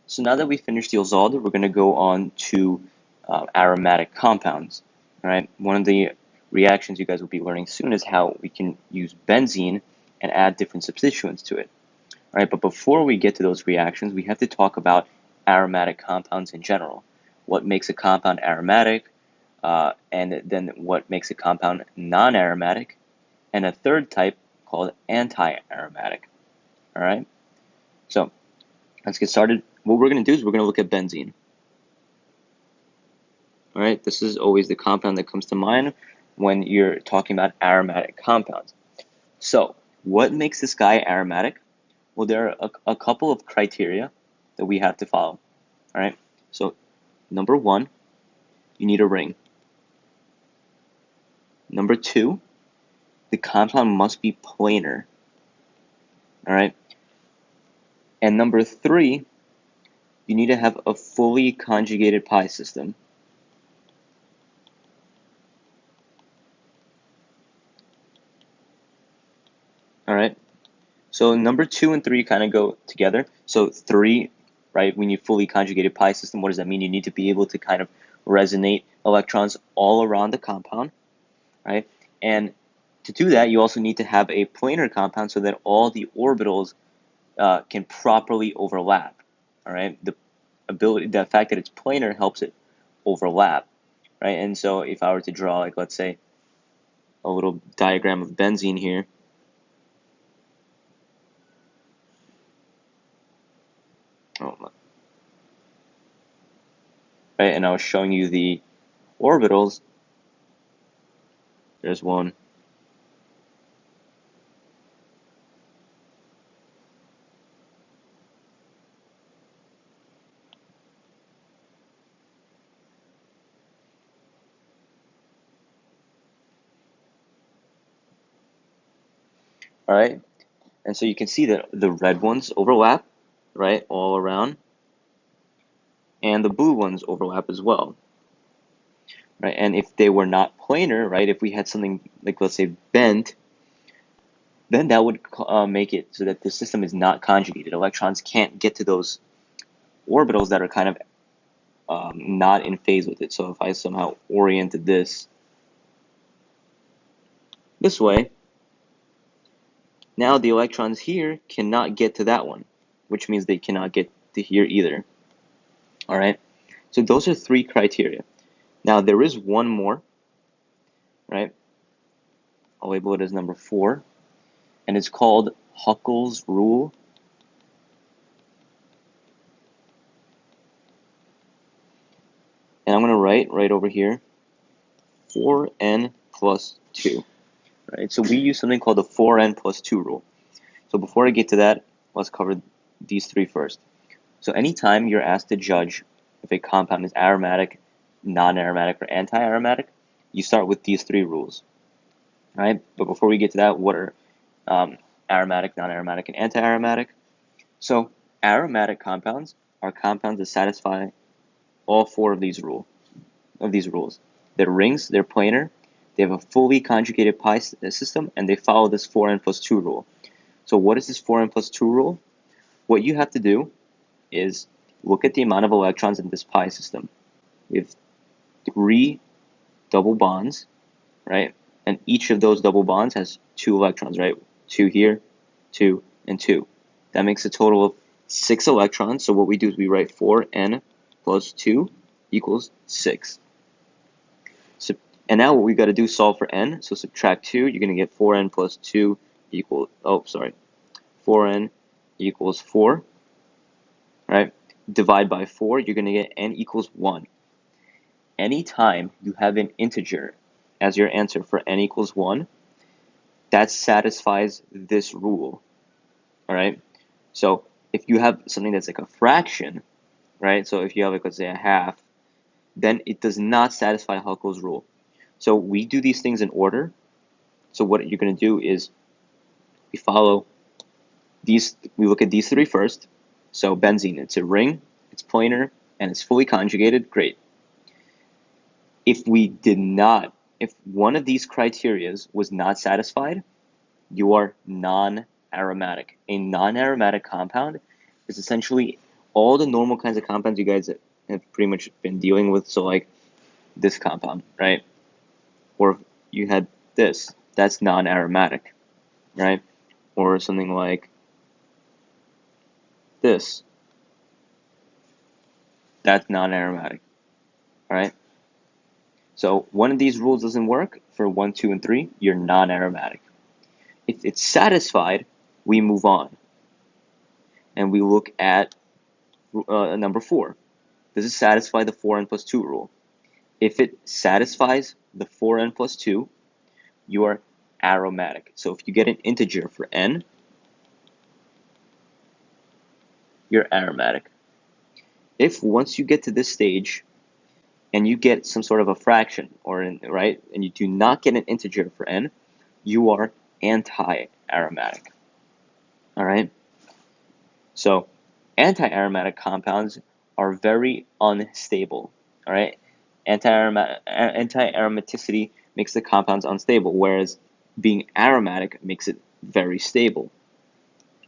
So now that we finished the Ozald, we're going to go on to aromatic compounds. All right. One of the reactions you guys will be learning soon is how we can use benzene and add different substituents to it. All right. But before we get to those reactions, we have to talk about aromatic compounds in general. What makes a compound aromatic, and then what makes a compound non-aromatic, and a third type called anti-aromatic. All right. So let's get started. What we're going to do is we're going to look at benzene. All right, this is always the compound that comes to mind when you're talking about aromatic compounds. So, what makes this guy aromatic? Well, there are a couple of criteria that we have to follow. All right, so number one, you need a ring. Number two, the compound must be planar. All right, and number three, you need to have a fully conjugated pi system. All right, so number 2 and 3 kind of go together. So 3, right, when you fully conjugated pi system, what does that mean? You need to be able to kind of resonate electrons all around the compound, right? And to do that, you also need to have a planar compound so that all the orbitals can properly overlap, all right? The fact that it's planar helps it overlap, right? And so if I were to draw, like, let's say, a little diagram of benzene here, right, and I was showing you the orbitals. There's one. All right, and so you can see that the red ones overlap, right, all around, and the blue ones overlap as well, right? And if they were not planar, right, if we had something like, let's say, bent, then that would make it so that the system is not conjugated. Electrons can't get to those orbitals that are kind of not in phase with it. So if I somehow oriented this way, now the electrons here cannot get to that one, which means they cannot get to here either. All right, so those are 3 criteria. Now there is one more, right? I'll label it as number 4, and it's called Huckel's rule. And I'm going to write right over here 4n plus 2, right? So we use something called the 4n plus 2 rule. So before I get to that, let's cover these 3 first. So anytime you're asked to judge if a compound is aromatic, non-aromatic, or anti-aromatic, you start with these 3 rules, right? But before we get to that, what are aromatic, non-aromatic, and anti-aromatic? So aromatic compounds are compounds that satisfy all 4 of these rules. They're rings, they're planar, they have a fully conjugated pi system, and they follow this 4n plus 2 rule. So what is this 4n plus 2 rule? What you have to do is look at the amount of electrons in this pi system. We have 3 double bonds, right? And each of those double bonds has 2 electrons, right? 2 here, 2, and 2. That makes a total of 6 electrons. So what we do is we write 4n plus 2 equals 6. So, and now what we got to do is solve for n. So subtract 2, you're going to get 4n plus 2 equals, 4n equals 4, right? Divide by 4, you're going to get n equals 1. Anytime you have an integer as your answer for n equals 1, that satisfies this rule, all right? So if you have something that's like a fraction, right? So if you have, like, let's say, a half, then it does not satisfy Huckel's rule. So we do these things in order. So what you're going to do is we follow these, we look at these 3 first. So benzene, it's a ring, it's planar, and it's fully conjugated. Great. If one of these criterias was not satisfied, you are non-aromatic. A non-aromatic compound is essentially all the normal kinds of compounds you guys have pretty much been dealing with. So like this compound, right? Or you had this, that's non-aromatic, right? Or something like this, that's non-aromatic, all right? So one of these rules doesn't work for 1, 2, and 3, you're non-aromatic. If it's satisfied, we move on and we look at number 4. Does it satisfy the 4n plus 2 rule? If it satisfies the 4n plus 2, you are aromatic. So if you get an integer for n, you're aromatic. If once you get to this stage and you get some sort of a fraction, right, and you do not get an integer for n, you are anti-aromatic. All right? So anti-aromatic compounds are very unstable. All right? Anti-aromaticity makes the compounds unstable, whereas being aromatic makes it very stable.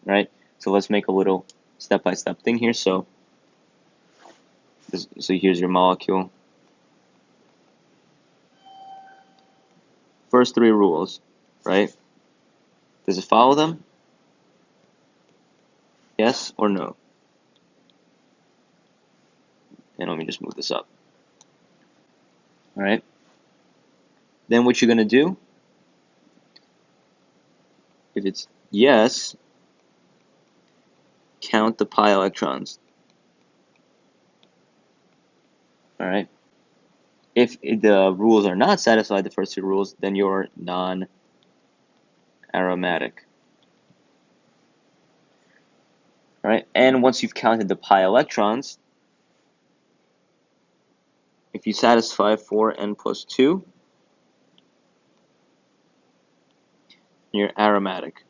Right? So let's make a little step-by-step thing here. So here's your molecule. First 3 rules, right? Does it follow them? Yes or no? And let me just move this up. All right? Then what you're going to do, if it's yes, count the pi electrons. All right? If the rules are not satisfied, the first 2 rules, then you're non-aromatic. All right? And once you've counted the pi electrons, if you satisfy 4n plus 2, you're aromatic.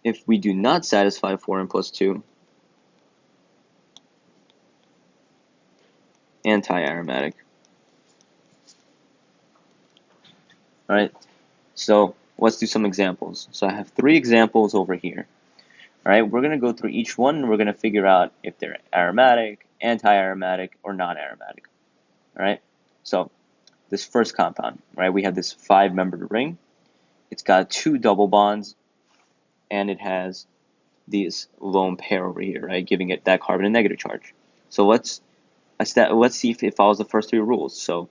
If we do not satisfy 4n plus 2, anti-aromatic. All right, so let's do some examples. So I have 3 examples over here. All right, we're going to go through each one, and we're going to figure out if they're aromatic, anti-aromatic, or non-aromatic. All right, so this first compound, right, we have this 5-membered ring. It's got 2 double bonds, and it has these lone pair over here, right, giving it that carbon a negative charge. So let's see if it follows the first 3 rules. So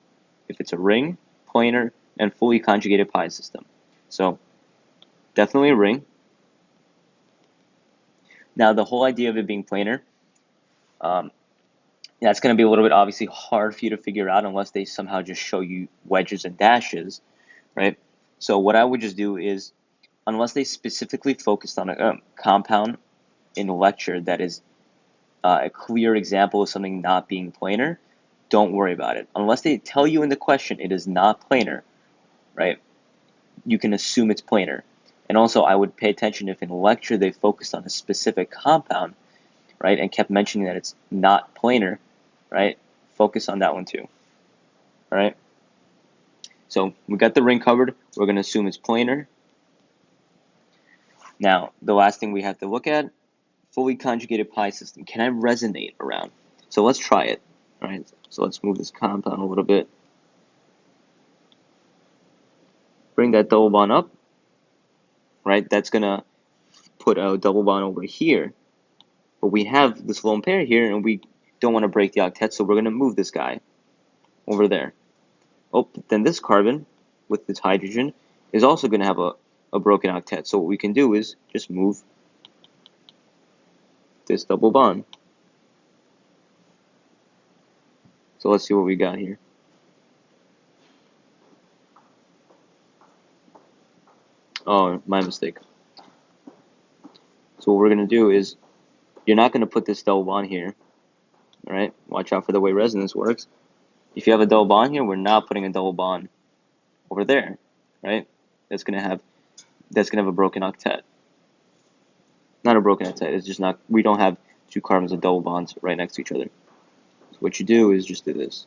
if it's a ring, planar, and fully conjugated pi system. So definitely a ring. Now the whole idea of it being planar, that's going to be a little bit obviously hard for you to figure out unless they somehow just show you wedges and dashes, right? So what I would just do is, unless they specifically focused on a compound in a lecture that is a clear example of something not being planar, don't worry about it. Unless they tell you in the question it is not planar, right? You can assume it's planar. And also I would pay attention if in a lecture they focused on a specific compound, right, and kept mentioning that it's not planar, right? Focus on that one too. All right? So we got the ring covered. We're going to assume it's planar. Now, the last thing we have to look at, fully conjugated pi system. Can I resonate around? So let's try it. All right? So let's move this compound a little bit. Bring that double bond up. Right? That's going to put a double bond over here. But we have this lone pair here, and we don't want to break the octet, so we're going to move this guy over there. Oh, then this carbon with its hydrogen is also going to have a broken octet. So what we can do is just move this double bond. So let's see what we got here. Oh, my mistake. So what we're going to do is, you're not going to put this double bond here. All right? Watch out for the way resonance works. If you have a double bond here, we're not putting a double bond over there, right? That's going to have a broken octet. Not a broken octet. It's just not. We don't have 2 carbons of double bonds right next to each other. So what you do is just do this.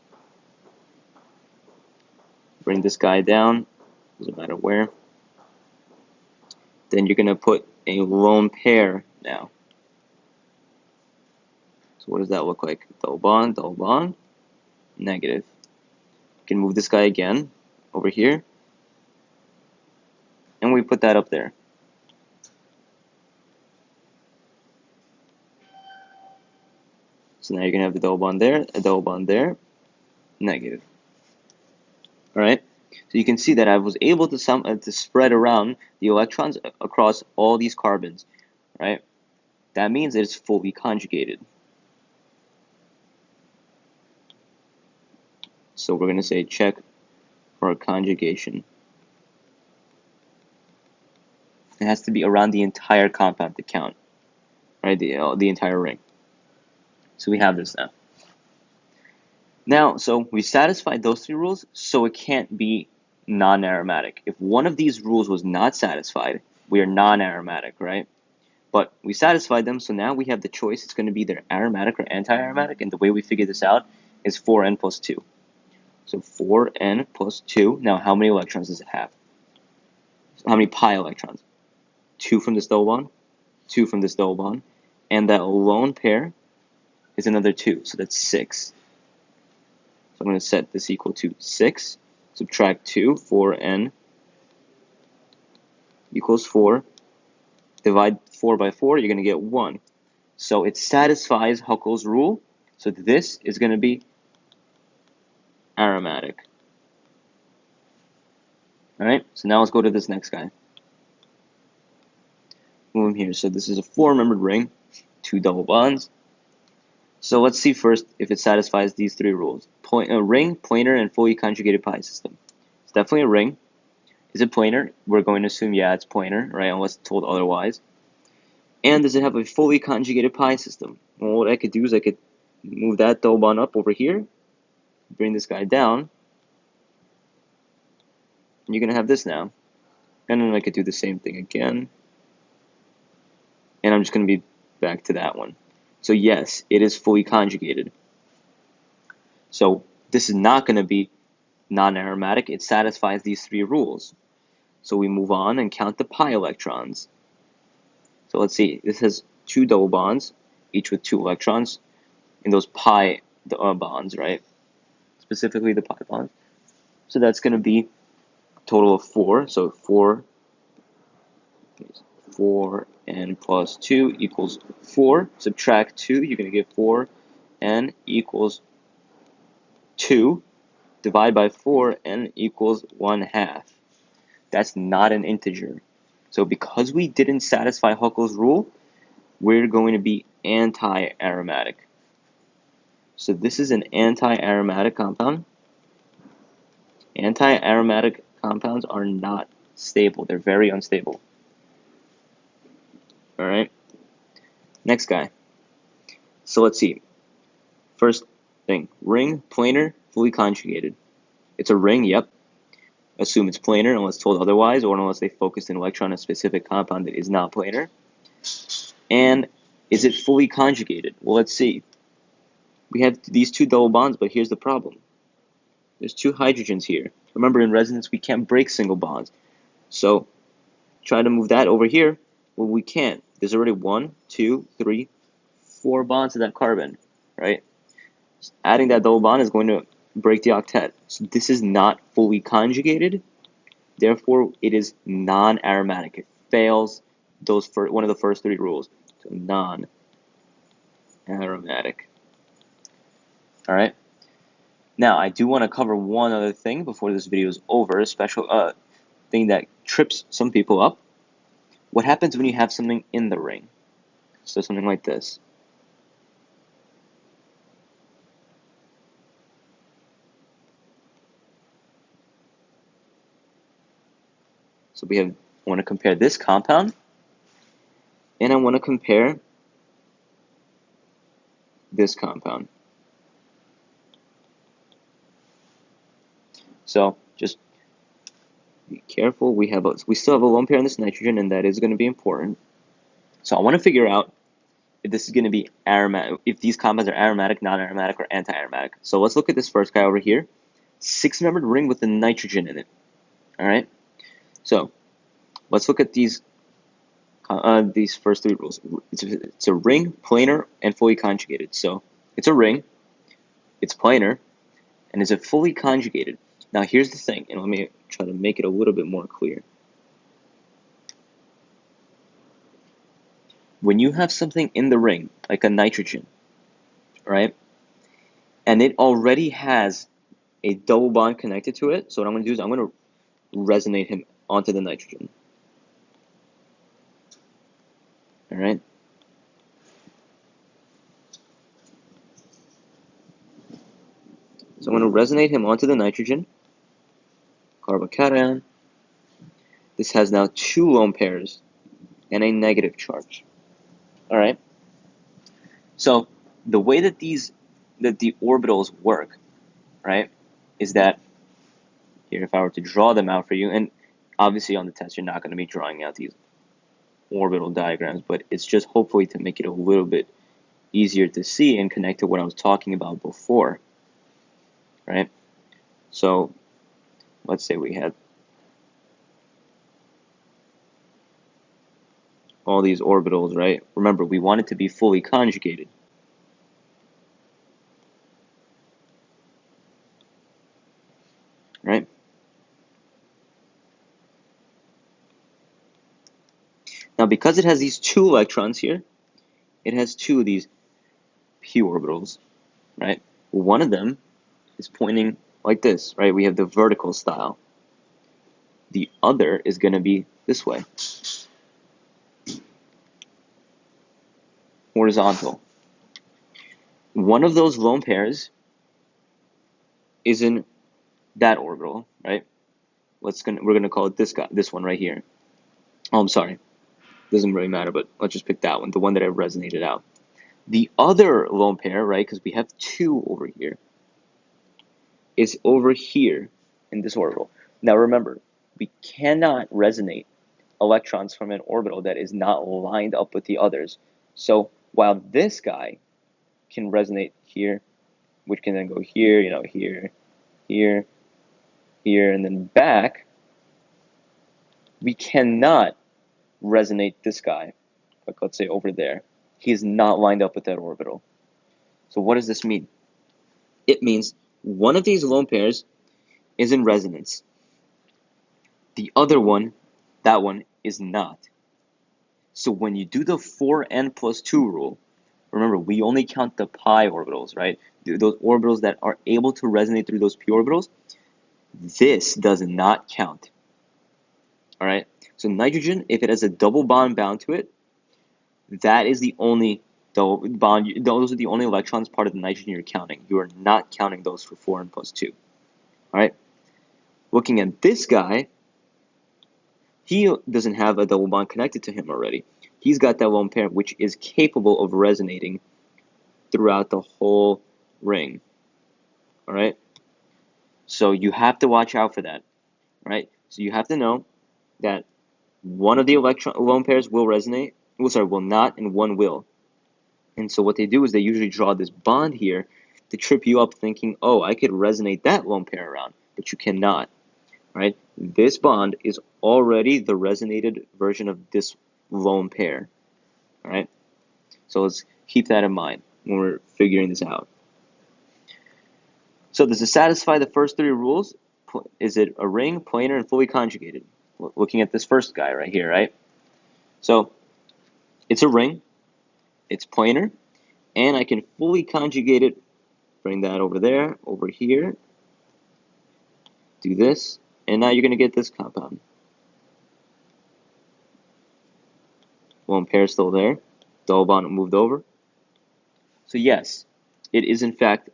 Bring this guy down. Doesn't matter where. Then you're going to put a lone pair now. So what does that look like? Double bond, negative. You can move this guy again over here, and we put that up there. So now you're going to have the double bond there, a double bond there, negative. Alright? So you can see that I was able to spread around the electrons across all these carbons. Right? That means it's fully conjugated. So we're going to say check for conjugation. It has to be around the entire compound to count. Right? The entire ring. So we have this now. Now, so we satisfied those three rules, so it can't be non-aromatic. If one of these rules was not satisfied, we are non-aromatic, right? But we satisfied them, so now we have the choice. It's going to be either aromatic or anti-aromatic, and the way we figure this out is 4n plus 2. So 4n plus 2. Now, how many electrons does it have? How many pi electrons? 2 from this double bond, 2 from this double bond, and that lone pair is another 2, so that's 6. So I'm going to set this equal to 6, subtract 2, 4n equals 4. Divide 4 by 4, you're going to get 1. So it satisfies Huckel's rule. So this is going to be aromatic. Alright, so now let's go to this next guy. Move him here. So this is a 4-membered ring, 2 double bonds. So let's see first if it satisfies these three rules. A ring, planar, and fully conjugated pi system. It's definitely a ring. Is it planar? We're going to assume, yeah, it's planar, right, unless told otherwise. And does it have a fully conjugated pi system? Well, what I could do is I could move that double bond up over here, bring this guy down, and you're going to have this now. And then I could do the same thing again. And I'm just going to be back to that one. So yes, it is fully conjugated. So this is not going to be non-aromatic. It satisfies these three rules. So we move on and count the pi electrons. So let's see. This has 2 double bonds, each with 2 electrons in those pi bonds, right? Specifically the pi bonds. So that's going to be a total of 4. So 4n plus 2 equals 4. Subtract 2, you're going to get 4n equals 2. Divide by 4, n equals 1/2. That's not an integer. So because we didn't satisfy Huckel's rule, we're going to be anti-aromatic. So this is an anti-aromatic compound. Anti-aromatic compounds are not stable. They're very unstable. Alright? Next guy. So let's see. First thing. Ring, planar, fully conjugated. It's a ring, yep. Assume it's planar unless told otherwise, or unless they focused an electron on a specific compound that is not planar. And is it fully conjugated? Well, let's see. We have these 2 double bonds, but here's the problem. There's 2 hydrogens here. Remember, in resonance, we can't break single bonds. So try to move that over here. Well, we can't. There's already 1, 2, 3, 4 bonds to that carbon, right? So adding that double bond is going to break the octet. So this is not fully conjugated. Therefore, it is non-aromatic. It fails one of the first 3 rules. So non-aromatic. All right. Now, I do want to cover one other thing before this video is over, a special thing that trips some people up. What happens when you have something in the ring? So something like this. So I want to compare this compound, and I want to compare this compound. So just be careful. We still have a lone pair on this nitrogen, and that is going to be important. So I want to figure out if this is going to be aromatic, if these compounds are aromatic, non-aromatic, or anti-aromatic. So let's look at this first guy over here. 6-membered ring with the nitrogen in it. All right. So let's look at these these first three rules. It's a ring, planar, and fully conjugated. So it's a ring, it's planar, and is it fully conjugated? Now here's the thing, and let me try to make it a little bit more clear. When you have something in the ring, like a nitrogen, right, and it already has a double bond connected to it, so what I'm going to do is I'm going to resonate him onto the nitrogen. All right. So I'm going to resonate him onto the nitrogen, carbocation. This has now two lone pairs and a negative charge. All right. So the way that the orbitals work, right, is that here, if I were to draw them out for you, and obviously on the test you're not going to be drawing out these orbital diagrams, but it's just hopefully to make it a little bit easier to see and connect to what I was talking about before, right? So let's say we had all these orbitals, right? Remember, we want it to be fully conjugated. Right? Now, because it has these two electrons here, it has two of these p orbitals, right? One of them is pointing like this, right? We have the vertical style. The other is going to be this way, horizontal. One of those lone pairs is in that orbital, right? We're gonna call it this one right here. Oh, I'm sorry. Doesn't really matter, but let's just pick that one, the one that I resonated out. The other lone pair, right, because we have two over here, is over here in this orbital. Now remember, we cannot resonate electrons from an orbital that is not lined up with the others. So while this guy can resonate here, which can then go here, here, here, here, and then back, we cannot resonate this guy, like let's say over there. He is not lined up with that orbital. So what does this mean? It means one of these lone pairs is in resonance. The other one, that one, is not. So when you do the 4n plus 2 rule, remember, we only count the pi orbitals, right? Those orbitals that are able to resonate through those p orbitals, this does not count. All right? So nitrogen, if it has a double bond bound to it, that is the only double bond. Those are the only electrons part of the nitrogen you're counting. You are not counting those for 4n plus 2. All right? Looking at this guy, he doesn't have a double bond connected to him already. He's got that lone pair, which is capable of resonating throughout the whole ring. All right? So you have to watch out for that. Right? So you have to know that one of the lone pairs will resonate, will not, and one will. And so what they do is they usually draw this bond here to trip you up thinking, oh, I could resonate that lone pair around, but you cannot. Right? This bond is already the resonated version of this lone pair. All right? So let's keep that in mind when we're figuring this out. So does it satisfy the first three rules? Is it a ring, planar, and fully conjugated? Looking at this first guy right here, right? So it's a ring, it's planar, and I can fully conjugate it. Bring that over there, over here. Do this, and now you're going to get this compound. Lone pair still there. Double bond moved over. So yes, it is in fact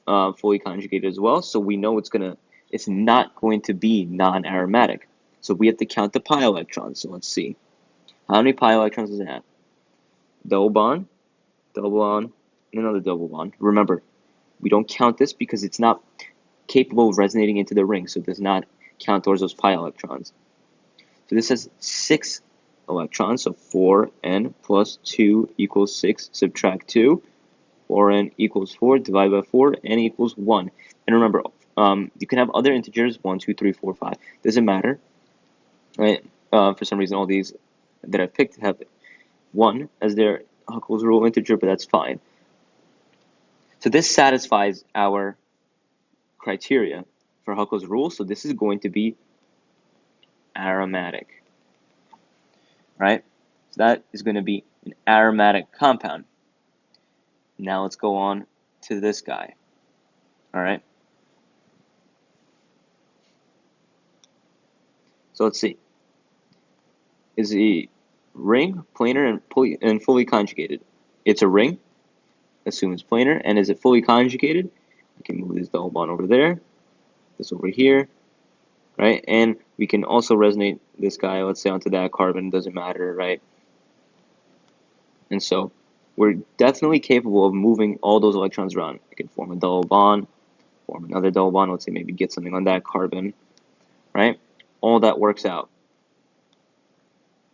fully conjugated as well. So we know it's not going to be non-aromatic. So we have to count the pi electrons. So let's see. How many pi electrons does it have? Double bond, and another double bond. Remember, we don't count this because it's not capable of resonating into the ring, so it does not count towards those pi electrons. So this has 6 electrons, so 4n plus 2 equals 6, subtract 2. 4n equals 4, divided by 4, n equals 1. And remember, you can have other integers, 1, 2, 3, 4, 5. Doesn't matter. Right? For some reason, all these that I picked have 1 as their Huckel's rule integer, but that's fine. So this satisfies our criteria for Huckel's rule, so this is going to be aromatic, right? So that is going to be an aromatic compound. Now let's go on to this guy, all right? So let's see. Is the ring planar and fully conjugated? It's a ring. Assume it's planar. And is it fully conjugated? I can move this double bond over there, this over here, right? And we can also resonate this guy, let's say, onto that carbon. Doesn't matter, right? And so we're definitely capable of moving all those electrons around. I can form a double bond, form another double bond. Let's say maybe get something on that carbon, right? All that works out.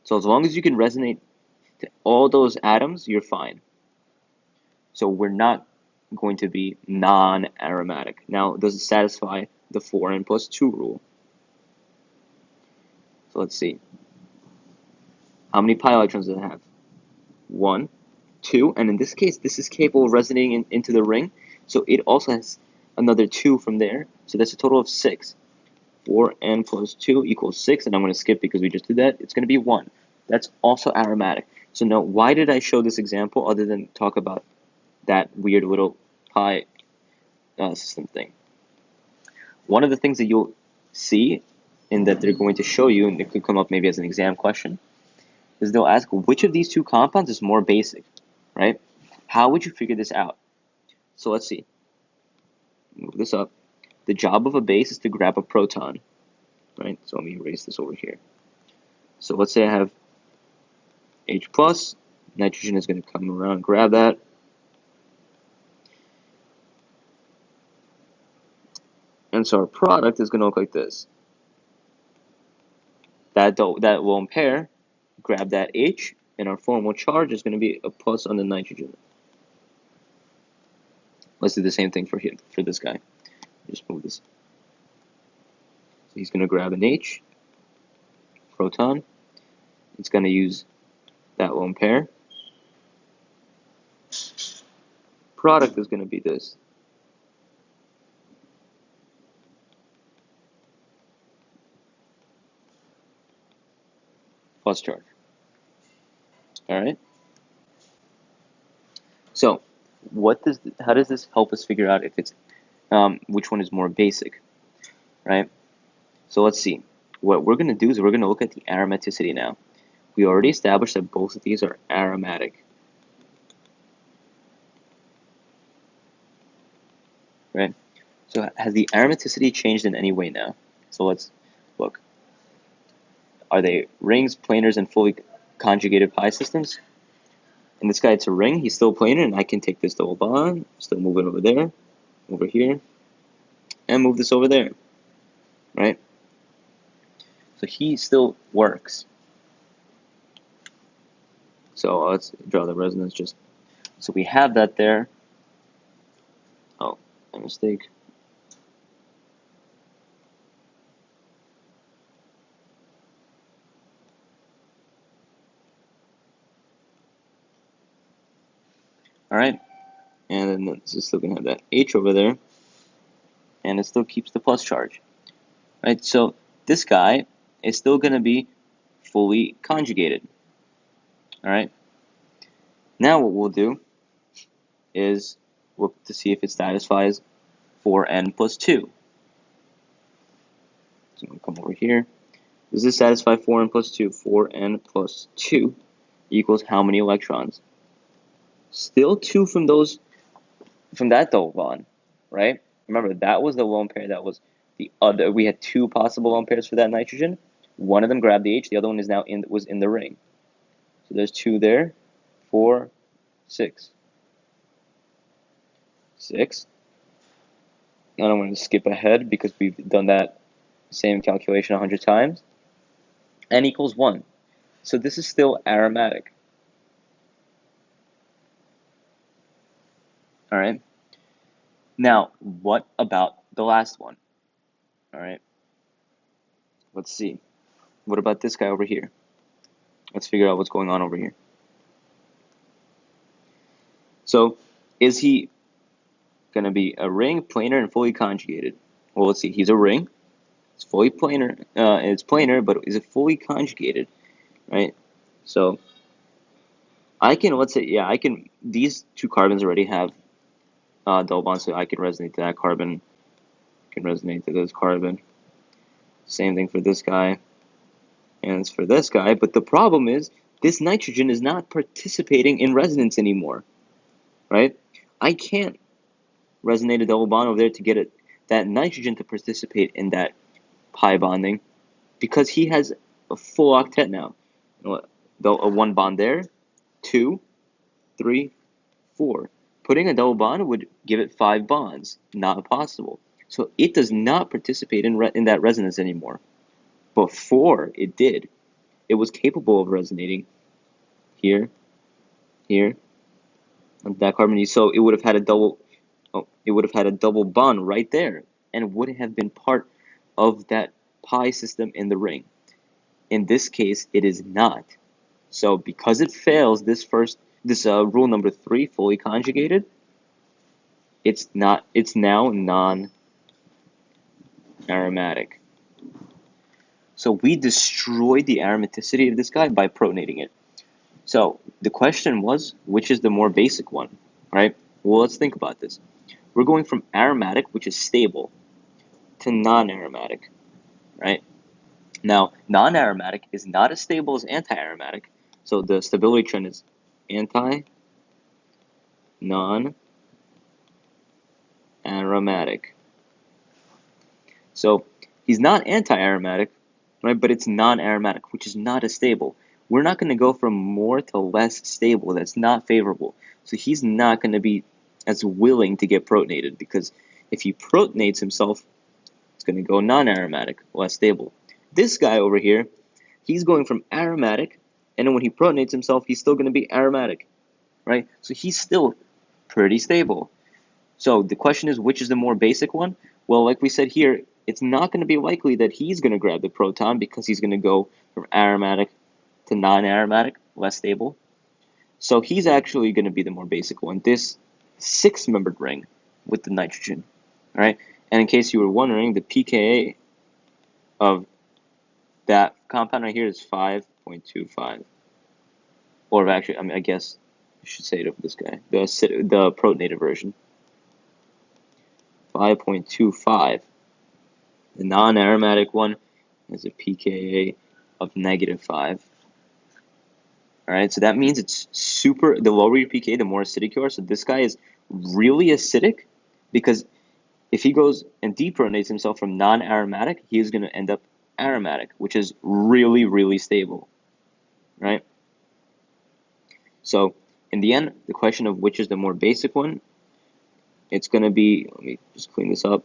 So as long as you can resonate to all those atoms, you're fine. So we're not going to be non-aromatic. Now, does it satisfy the 4n plus 2 rule? So let's see. How many pi electrons does it have? 1, 2, and in this case, this is capable of resonating into the ring, so it also has another 2 from there, so that's a total of 6. 4n plus 2 equals 6, and I'm going to skip because we just did that. It's going to be 1. That's also aromatic. So now, why did I show this example other than talk about that weird little pi system thing? One of the things that you'll see and that they're going to show you, and it could come up maybe as an exam question, is they'll ask which of these two compounds is more basic, right? How would you figure this out? So let's see. Move this up. The job of a base is to grab a proton, right? So let me erase this over here. So let's say I have H plus, nitrogen is going to come around and grab that. And so our product is going to look like this. That lone pair, grab that H, and our formal charge is going to be a plus on the nitrogen. Let's do the same thing for him, for this guy. Just move this. So he's going to grab an H, proton. It's going to use that lone pair. Product is going to be this. Plus charge. All right. So, how does this help us figure out if it's which one is more basic, right? So let's see. What we're going to do is we're going to look at the aromaticity now. We already established that both of these are aromatic, right? So has the aromaticity changed in any way now? So let's look. Are they rings, planars, and fully conjugated pi systems? In this guy, it's a ring. He's still planar, and I can take this double bond, still move it over there, over here, and move this over there, right? So he still works. So let's draw the resonance just. So we have that there. Oh, a mistake. All right, and then this is still gonna have that H over there, and it still keeps the plus charge, right? So this guy is still gonna be fully conjugated. All right. Now what we'll do is look to see if it satisfies 4n plus 2. So I'm going to come over here. Does this satisfy 4n plus 2? 4n plus 2 equals how many electrons? Still 2 from that double bond, right? Remember, that was the lone pair that was the other. We had 2 possible lone pairs for that nitrogen. One of them grabbed the H, the other one is now was in the ring. So there's 2 there. 4, 6. 6. Now I'm going to skip ahead because we've done that same calculation 100 times. N equals 1. So this is still aromatic. All right. Now, what about the last one? All right. Let's see. What about this guy over here? Let's figure out what's going on over here. So, is he going to be a ring, planar, and fully conjugated? Well, let's see. He's a ring. It's fully planar. It's planar, but is it fully conjugated? Right? So, let's say, yeah, these two carbons already have double bonds, so I can resonate to that carbon. I can resonate to this carbon. Same thing for this guy. And it's for this guy. But the problem is, this nitrogen is not participating in resonance anymore. Right? I can't resonate a double bond over there to get that nitrogen to participate in that pi bonding because he has a full octet now. A one bond there, 2, 3, 4. Putting a double bond would give it 5 bonds. Not possible. So it does not participate in that resonance anymore. Before it did. It was capable of resonating here, here, on that carbon. So it would have had a double bond right there, and would have been part of that pi system in the ring. In this case, it is not. So because it fails this rule number 3, fully conjugated, it's now non-aromatic. So we destroyed the aromaticity of this guy by protonating it. So the question was, which is the more basic one, right? Well, let's think about this. We're going from aromatic, which is stable, to non-aromatic, right? Now, non-aromatic is not as stable as anti-aromatic, so the stability trend is non-aromatic. So he's not anti-aromatic, right? But it's non-aromatic, which is not as stable. We're not going to go from more to less stable. That's not favorable. So he's not going to be as willing to get protonated because if he protonates himself, it's going to go non-aromatic, less stable. This guy over here, he's going from aromatic, and then when he protonates himself, he's still going to be aromatic, right? So he's still pretty stable. So the question is, which is the more basic one? Well, like we said here, it's not going to be likely that he's going to grab the proton because he's going to go from aromatic to non-aromatic, less stable. So he's actually going to be the more basic one, this 6-membered ring with the nitrogen, all right? And in case you were wondering, the pKa of that compound right here is 5.25. Or actually, I guess I should say it of this guy, the protonated version. 5.25. The non-aromatic one has a pKa of -5. Alright, so that means it's the lower your pKa, the more acidic you are. So this guy is really acidic because if he goes and deprotonates himself from non-aromatic, he is going to end up aromatic, which is really, really stable. Right? So in the end, the question of which is the more basic one, it's going to be, let me just clean this up.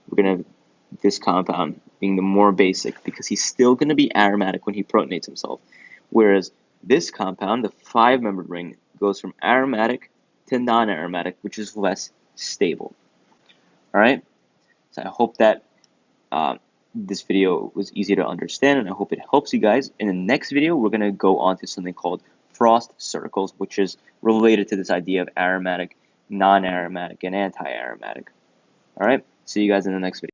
We're going to have this compound being the more basic because he's still going to be aromatic when he protonates himself. Whereas this compound, the 5-membered ring, goes from aromatic to non-aromatic, which is less stable. All right? So I hope that this video was easy to understand, and I hope it helps you guys. In the next video, we're going to go on to something called frost circles, which is related to this idea of aromatic, non-aromatic, and anti-aromatic. All right? See you guys in the next video.